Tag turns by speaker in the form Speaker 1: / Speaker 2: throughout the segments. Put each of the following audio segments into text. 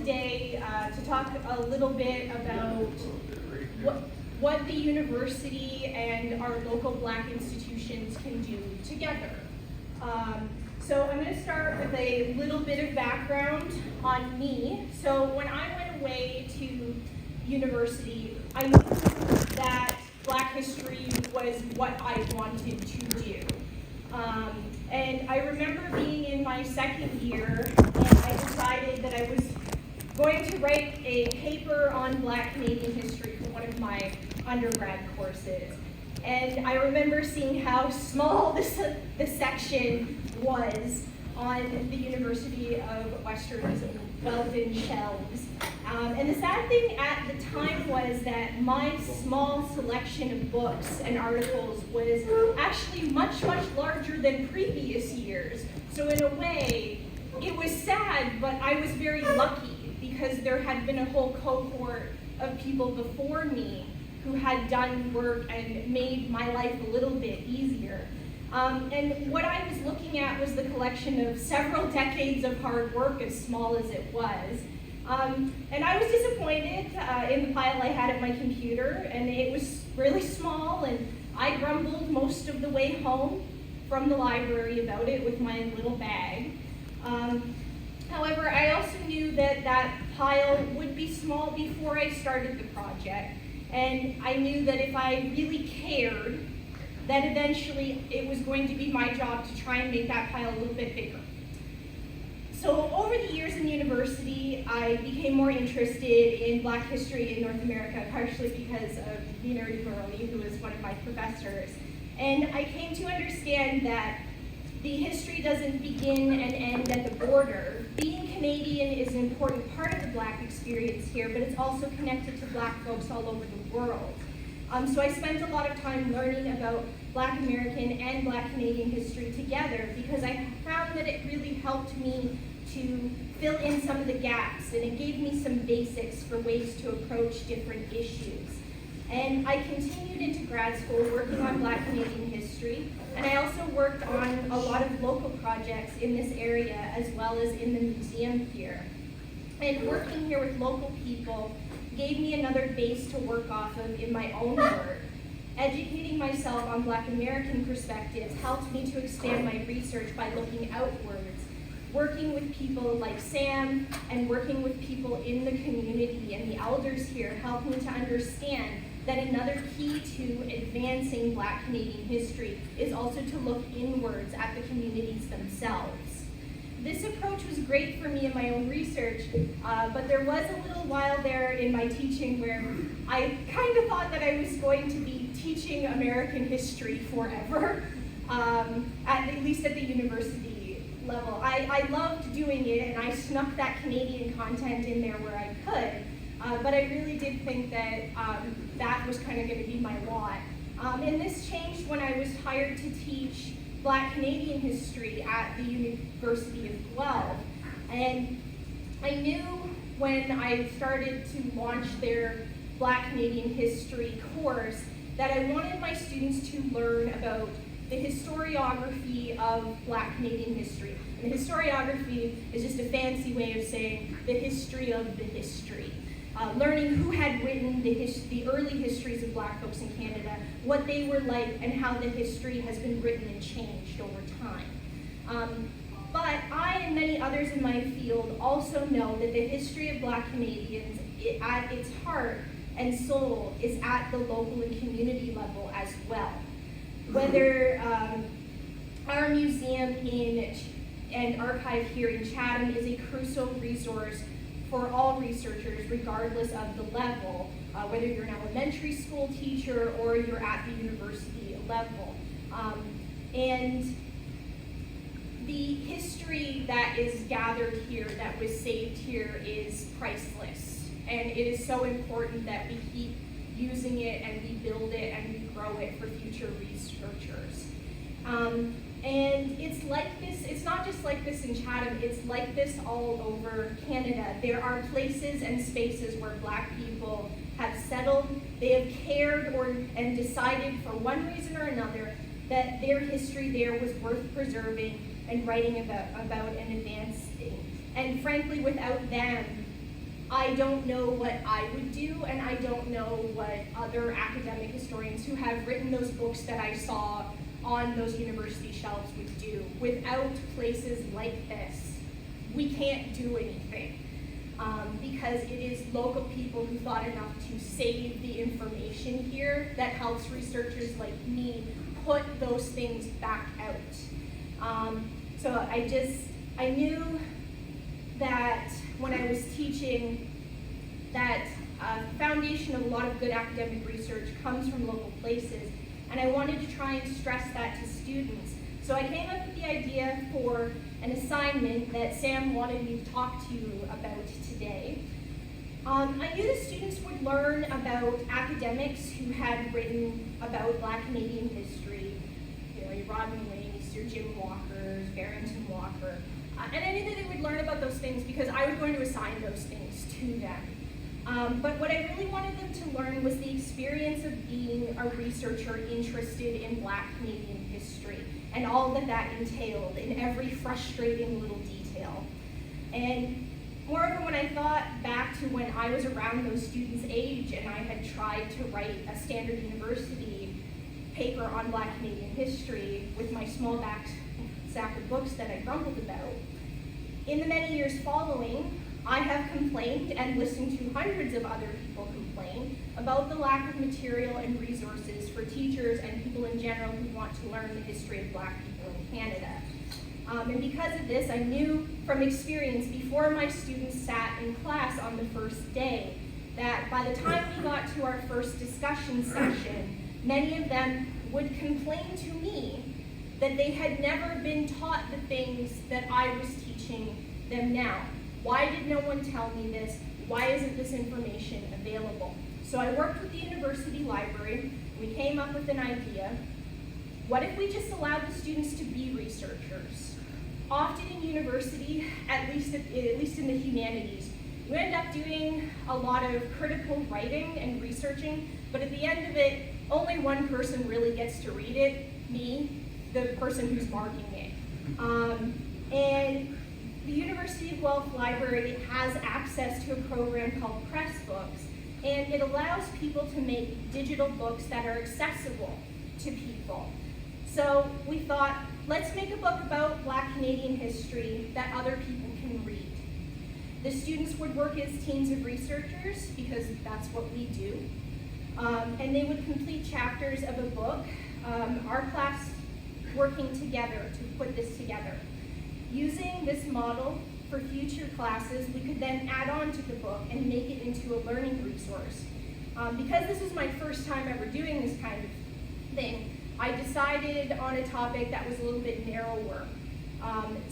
Speaker 1: today to talk a little bit about what the university and our local Black institutions can do together. So I'm going to start with a little bit of background on me. So when I went away to university, I knew that Black history was what I wanted to do. And I remember being in my second year, and I decided that I was going to write a paper on Black Canadian history for one of my undergrad courses. And I remember seeing how small the section was on the University of Western's Guelph shelves. And the sad thing at the time was that my small selection of books and articles was actually much, much larger than previous years. So in a way, it was sad, but I was very lucky because there had been a whole cohort of people before me who had done work and made my life a little bit easier. And what I was looking at was the collection of several decades of hard work, as small as it was. And I was disappointed in the pile I had at my computer, and it was really small, and I grumbled most of the way home from the library about it with my little bag. However, I also knew that that pile would be small before I started the project, and I knew that if I really cared, that eventually it was going to be my job to try and make that pile a little bit bigger. So over the years in university, I became more interested in Black history in North America, partially because of Deirdre McCorkindale, who was one of my professors. And I came to understand that the history doesn't begin and end at the border. Being Canadian is an important part of the Black experience here, but it's also connected to Black folks all over the world. So I spent a lot of time learning about Black American and Black Canadian history together because I found that it really helped me to fill in some of the gaps, and it gave me some basics for ways to approach different issues. And I continued into grad school working on Black Canadian history, and I also worked on a lot of local projects in this area as well as in the museum here. And working here with local people gave me another base to work off of in my own work. Educating myself on Black American perspectives helped me to expand my research by looking outwards. Working with people like Sam and working with people in the community and the elders here helped me to understand that another key to advancing Black Canadian history is also to look inwards at the communities themselves. This approach was great for me in my own research, but there was a little while there in my teaching where I kind of thought that I was going to be teaching American history forever, at least at the university level. I loved doing it, and I snuck that Canadian content in there where I could, but I really did think that that was kind of going to be my lot. And this changed when I was hired to teach Black Canadian history at the University of Guelph. And I knew when I started to launch their Black Canadian history course that I wanted my students to learn about the historiography of Black Canadian history. And historiography is just a fancy way of saying the history of the history. Learning who had written the early histories of Black folks in Canada, what they were like, and how the history has been written and changed over time. But I and many others in my field also know that the history of Black Canadians at its heart and soul is at the local and community level as well. Whether our museum and archive here in Chatham is a crucial resource for all researchers, regardless of the level, whether you're an elementary school teacher or you're at the university level. And the history that is gathered here, that was saved here, is priceless. And it is so important that we keep using it and we build it and we grow it for future researchers. And it's like this, it's not just like this in Chatham, it's like this all over Canada. There are places and spaces where Black people have settled, they have cared and decided for one reason or another that their history there was worth preserving and writing about and advancing. And frankly, without them, I don't know what I would do, and I don't know what other academic historians who have written those books that I saw on those university shelves would do. Without places like this, we can't do anything. Because it is local people who thought enough to save the information here that helps researchers like me put those things back out. So I knew that when I was teaching that foundation of a lot of good academic research comes from local places, and I wanted to try and stress that to students. So I came up with the idea for an assignment that Sam wanted me to talk to you about today. I knew the students would learn about academics who had written about Black Canadian history, Rodney Wayne, Sir Jim Walker, Barrington Walker, and I knew that they would learn about those things because I was going to assign those things to them. But what I really wanted them to learn was the experience of being a researcher interested in Black Canadian history and all that that entailed in every frustrating little detail. And moreover, when I thought back to when I was around those students' age and I had tried to write a standard university paper on Black Canadian history with my small back stack of books that I grumbled about, in the many years following, I have complained and listened to hundreds of other people complain about the lack of material and resources for teachers and people in general who want to learn the history of Black people in Canada. And because of this, I knew from experience before my students sat in class on the first day that by the time we got to our first discussion session, many of them would complain to me that they had never been taught the things that I was teaching them now. Why did no one tell me this? Why isn't this information available? So I worked with the university library. We came up with an idea. What if we just allowed the students to be researchers? Often in university, at least in the humanities, you end up doing a lot of critical writing and researching, but at the end of it, only one person really gets to read it, me, the person who's marking it. And the University of Guelph Library has access to a program called Pressbooks, and it allows people to make digital books that are accessible to people. So we thought, let's make a book about Black Canadian history that other people can read. The students would work as teams of researchers, because that's what we do, and they would complete chapters of a book, our class working together to put this together. Using this model for future classes, we could then add on to the book and make it into a learning resource. Because this is my first time ever doing this kind of thing, I decided on a topic that was a little bit narrower.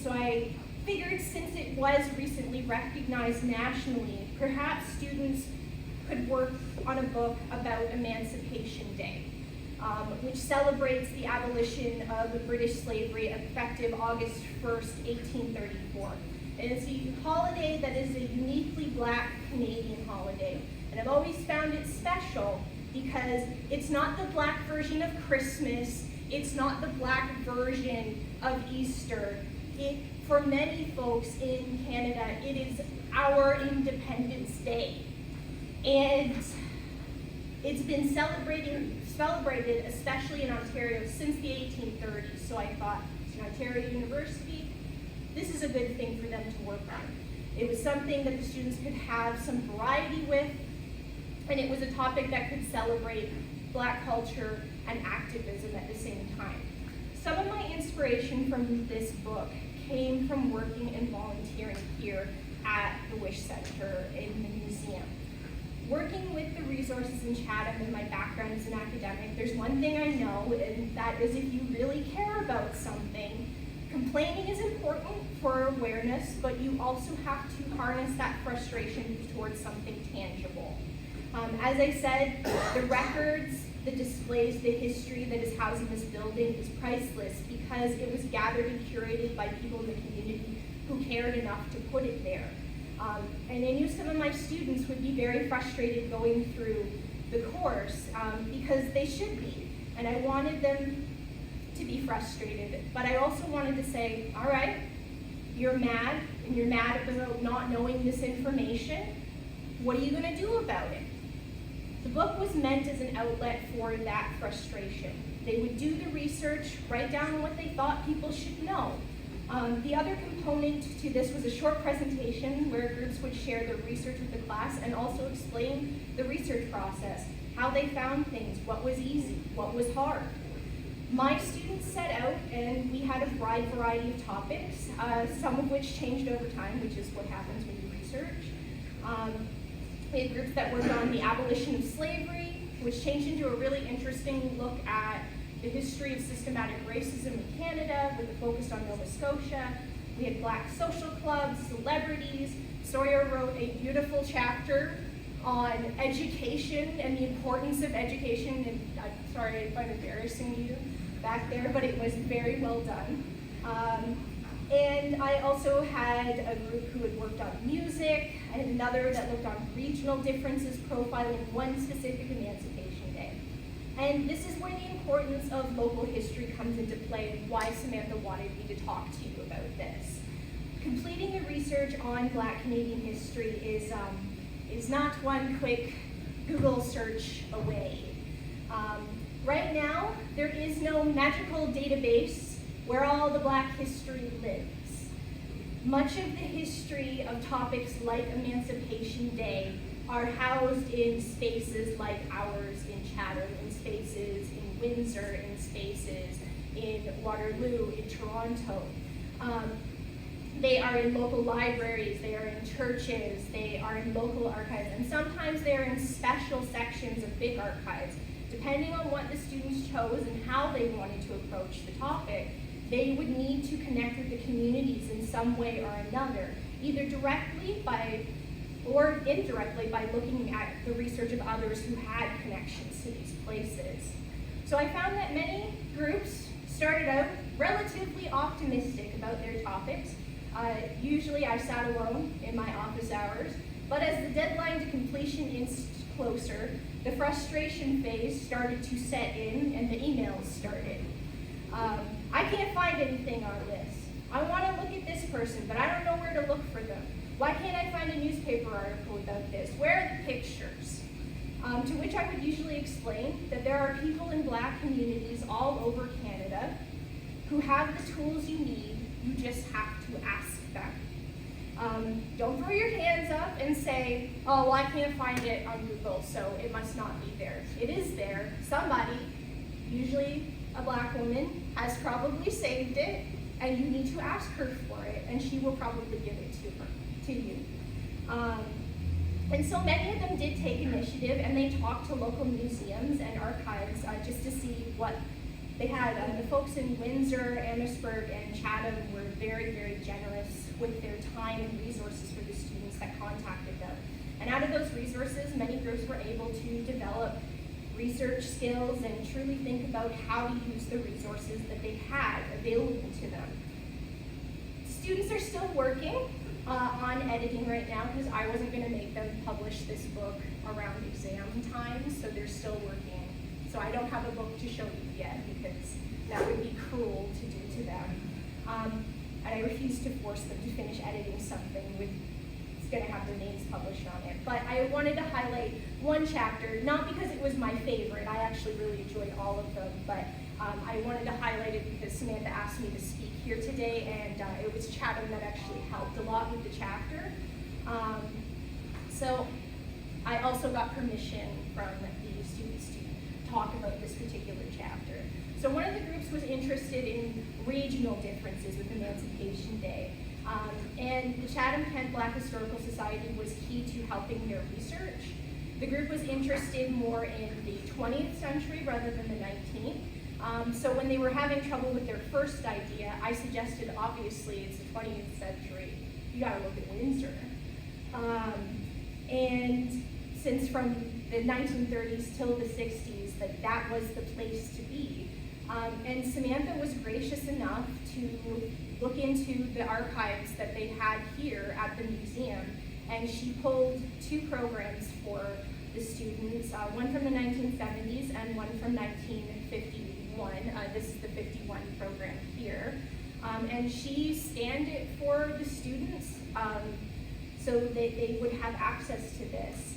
Speaker 1: So I figured since it was recently recognized nationally, perhaps students could work on a book about Emancipation Day, which celebrates the abolition of British slavery effective August 1st, 1834. And it's a holiday that is a uniquely Black Canadian holiday. And I've always found it special because it's not the Black version of Christmas, it's not the Black version of Easter. For many folks in Canada, it is our Independence Day. And it's been celebrated, especially in Ontario, since the 1830s. So I thought, it's an Ontario University, this is a good thing for them to work on. It was something that the students could have some variety with, and it was a topic that could celebrate Black culture and activism at the same time. Some of my inspiration from this book came from working and volunteering here at the Wish Center in the museum. Working with the resources in Chatham and my background as an academic, there's one thing I know, and that is if you really care about something, complaining is important for awareness, but you also have to harness that frustration towards something tangible. As I said, the records, the displays, the history that is housed in this building is priceless because it was gathered and curated by people in the community who cared enough to put it there. And I knew some of my students would be very frustrated going through the course because they should be. And I wanted them to be frustrated, but I also wanted to say, all right, you're mad, and you're mad about not knowing this information. what are you going to do about it? The book was meant as an outlet for that frustration. They would do the research, write down what they thought people should know. The other component to this was a short presentation where groups would share their research with the class and also explain the research process, how they found things, what was easy, what was hard. My students set out and we had a wide variety of topics, some of which changed over time, which is what happens when you research. We had groups that worked on the abolition of slavery, which changed into a really interesting look at the history of systematic racism in Canada with a focus on Nova Scotia. We had Black social clubs, celebrities. Sawyer wrote a beautiful chapter on education and the importance of education, and I'm sorry if I'm embarrassing you back there, but it was very well done. And I also had a group who had worked on music, and another that looked on regional differences, profiling one specific Emancipation Day. And this is where the importance of local history comes into play and why Samantha wanted me to talk to you about this. Completing the research on Black Canadian history is not one quick Google search away. Right now, there is no magical database where all the Black history lives. Much of the history of topics like Emancipation Day are housed in spaces like ours in Chatham, in spaces in Windsor, in spaces in Waterloo, in Toronto. They are in local libraries, they are in churches, they are in local archives, and sometimes they are in special sections of big archives. Depending on what the students chose and how they wanted to approach the topic, they would need to connect with the communities in some way or another, either directly or indirectly by looking at the research of others who had connections to these places. So I found that many groups started out relatively optimistic about their topics. Usually I sat alone in my office hours, but as the deadline to completion inched closer, the frustration phase started to set in and the emails started. I can't find anything on this. I want to look at this person, but I don't know where to look for them. Why can't I find a newspaper article about this? Where are the pictures? To which I would usually explain that there are people in Black communities all over Canada who have the tools you need, you just have to ask them. Don't throw your hands up and say, oh, well, I can't find it on Google, so it must not be there. It is there. Somebody, usually a Black woman, has probably saved it, and you need to ask her for it, and she will probably give it to you. And so many of them did take initiative, and they talked to local museums and archives just to see what they had. The folks in Windsor, Amherstburg, and Chatham were very, very generous with their time and resources for the students that contacted them. And out of those resources, many groups were able to develop research skills and truly think about how to use the resources that they had available to them. Students are still working on editing right now because I wasn't going to make them publish this book around exam time, so they're still working. So I don't have a book to show you yet because that would be cruel to do to them. And I refuse to force them to finish editing something it's going to have their names published on it. But I wanted to highlight one chapter, not because it was my favorite, I actually really enjoyed all of them, but I wanted to highlight it because Samantha asked me to speak here today, and it was Chatham that actually helped a lot with the chapter. So I also got permission from the students to talk about this particular chapter. So one of the groups was interested in regional differences with Emancipation Day. And the Chatham-Kent Black Historical Society was key to helping their research. The group was interested more in the 20th century rather than the 19th. So when they were having trouble with their first idea, I suggested, obviously, it's the 20th century. You gotta look at Windsor. And since from the 1930s till the 60s, that was the place to be. And Samantha was gracious enough to look into the archives that they had here at the museum, and she pulled two programs for the students, one from the 1970s and one from 1951. This is the 51 program here. And she scanned it for the students so that they would have access to this.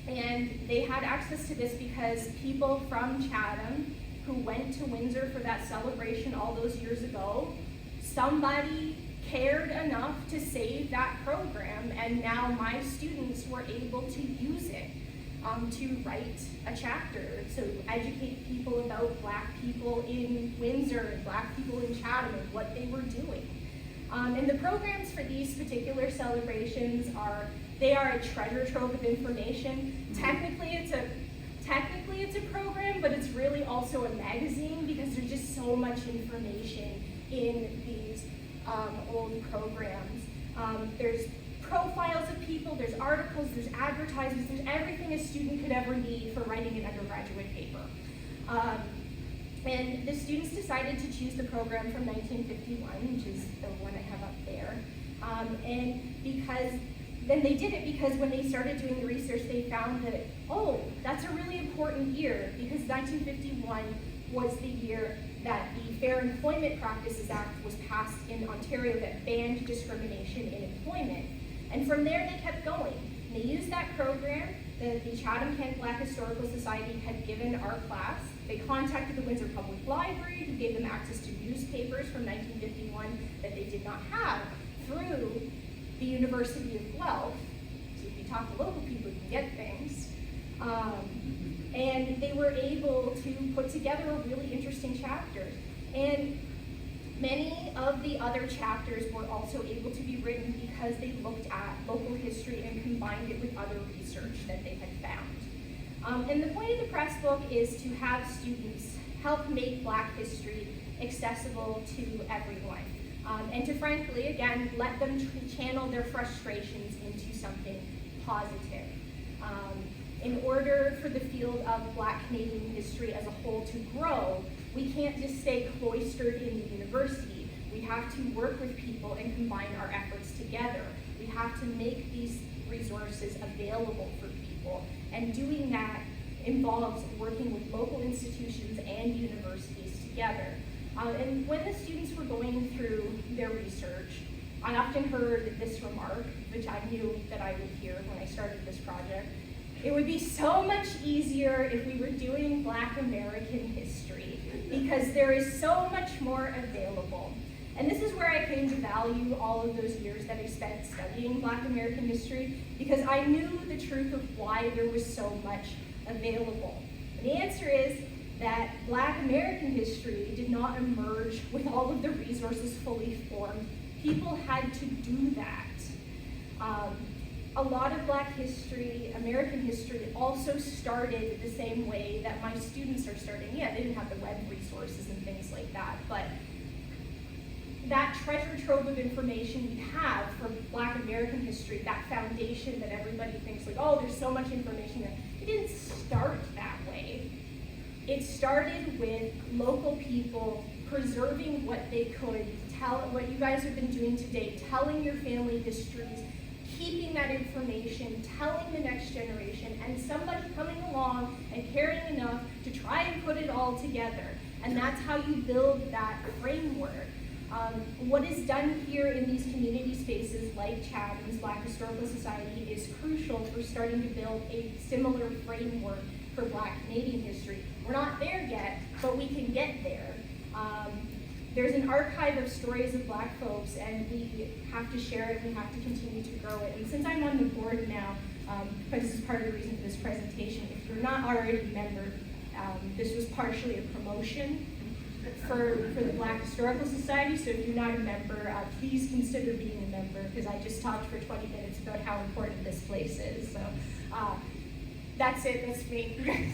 Speaker 1: And they had access to this because people from Chatham who went to Windsor for that celebration all those years ago, somebody cared enough to save that program, and now my students were able to use it to write a chapter, to educate people about Black people in Windsor and Black people in Chatham and what they were doing. And the programs for these particular celebrations are a treasure trove of information. Technically it's a program, but it's really also a magazine because there's just so much information in these old programs. There's profiles of people, there's articles, there's advertisements, there's everything a student could ever need for writing an undergraduate paper. And the students decided to choose the program from 1951, which is the one I have up there. Then they did it because when they started doing the research, they found that, oh, that's a really important year, because 1951 was the year that the Fair Employment Practices Act was passed in Ontario that banned discrimination in employment. And from there, they kept going. They used that program that the Chatham-Kent Black Historical Society had given our class. They contacted the Windsor Public Library, who gave them access to newspapers from 1951 that they did not have through the University of Guelph. So if you talk to local people, you can get things. And they were able to put together a really interesting chapter. And many of the other chapters were also able to be written because they looked at local history and combined it with other research that they had found. And the point of the press book is to have students help make Black history accessible to everyone. And to frankly, again, let them channel their frustrations into something positive. In order for the field of Black Canadian history as a whole to grow, we can't just stay cloistered in the university. We have to work with people and combine our efforts together. We have to make these resources available for people. And doing that involves working with local institutions and universities together. And when the students were going through their research, I often heard this remark, which I knew that I would hear when I started this project. It would be so much easier if we were doing Black American history, because there is so much more available. And this is where I came to value all of those years that I spent studying Black American history, because I knew the truth of why there was so much available. And the answer is that Black American history did not emerge with all of the resources fully formed. People had to do that. A lot of Black history, American history, also started the same way that my students are starting. Yeah, they didn't have the web resources and things like that, but that treasure trove of information we have for Black American history, that foundation that everybody thinks like, oh, there's so much information there. It didn't start that way. It started with local people preserving what they could, what you guys have been doing today, telling your family histories, keeping that information, telling the next generation, and somebody coming along and caring enough to try and put it all together. And that's how you build that framework. What is done here in these community spaces like Chatham's Black Historical Society is crucial for starting to build a similar framework for Black Canadian history. We're not there yet, but we can get there. There's an archive of stories of Black folks, and we have to share it, we have to continue to grow it. And since I'm on the board now, because this is part of the reason for this presentation, if you're not already a member, this was partially a promotion for the Black Historical Society, so if you're not a member, please consider being a member, because I just talked for 20 minutes about how important this place is. So that's it, that's me.